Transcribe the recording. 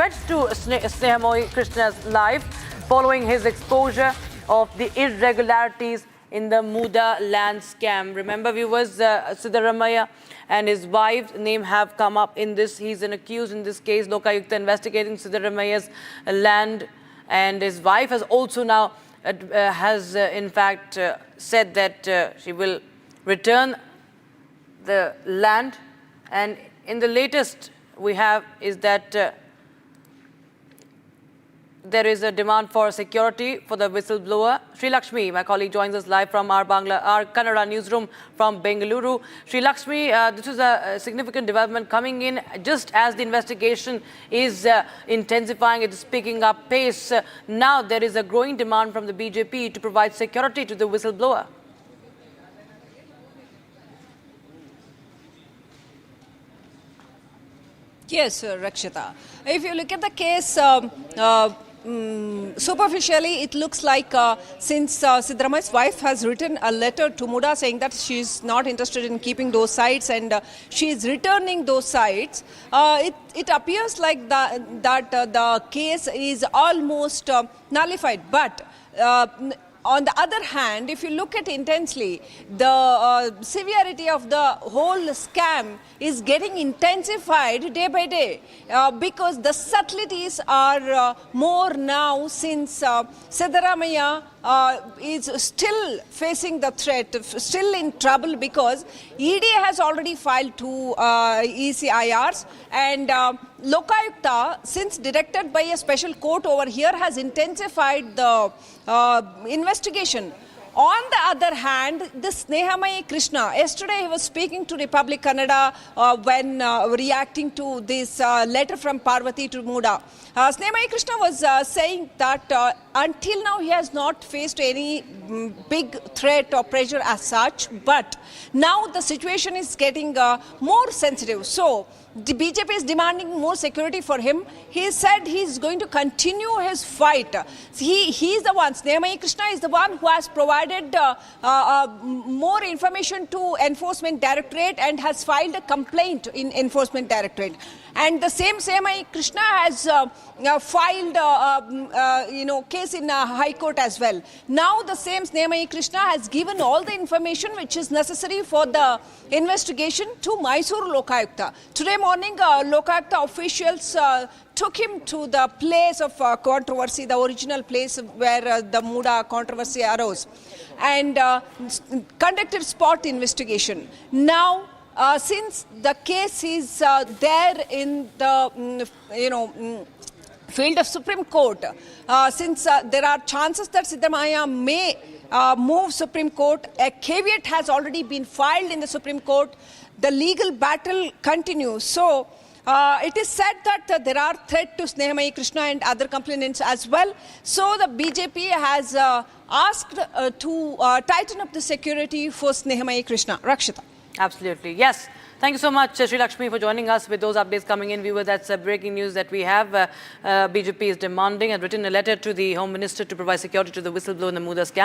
went to Snehamoy Krishna's life following his exposure of the irregularities in the Muda land scam. Remember, viewers, Siddaramaiah and his wife's name have come up in this. He's an accused in this case. Lokayukta investigating Siddaramaiah's land, and his wife has also now in fact said that she will return the land. And in the latest we have is that there is a demand for security for the whistleblower. Sri Lakshmi, my colleague, joins us live from our Kannada newsroom from Bengaluru. Sri Lakshmi, this is a significant development coming in just as the investigation is intensifying, it is picking up pace. Now there is a growing demand from the BJP to provide security to the whistleblower. Yes, Rakshita. If you look at the case, superficially, it looks like since Siddaramaiah's wife has written a letter to Muda saying that she is not interested in keeping those sites and she is returning those sites, it appears like that the case is almost nullified. But on the other hand, if you look at intensely, the severity of the whole scam is getting intensified day by day because the subtleties are more now since Siddaramaiah is still facing the threat, still in trouble because ED has already filed 2 ECIRs and Lokayukta, since directed by a special court over here, has intensified the investigation. On the other hand, this Snehamoy Krishna, yesterday he was speaking to Republic Kannada when reacting to this letter from Parvati to Muda. Snehamoy Krishna was saying that until now he has not faced any big threat or pressure as such, but now the situation is getting more sensitive. So the BJP is demanding more security for him. He said he is going to continue his fight. He is the one, Snehamoy Krishna is the one who has provided more information to Enforcement Directorate and has filed a complaint in Enforcement Directorate. And the same Snehamoy Krishna has filed case in High Court as well. Now the same Snehamoy Krishna has given all the information which is necessary for the investigation to Mysore Lokayukta. Today morning, Lokayukta officials took him to the place of controversy, the original place where the Muda controversy arose, and conducted spot investigation. Now, since the case is there in the field of Supreme Court, since there are chances that Siddaramaiah may move Supreme Court, a caveat has already been filed in the Supreme Court. The legal battle continues. So it is said that there are threats to Snehamoy Krishna and other complainants as well. So the BJP has asked to tighten up the security for Snehamoy Krishna. Rakshita. Absolutely. Yes. Thank you so much, Sri Lakshmi, for joining us with those updates coming in. Viewers, that's breaking news that we have. BJP is demanding and written a letter to the Home Minister to provide security to the whistleblower in the Muda scam.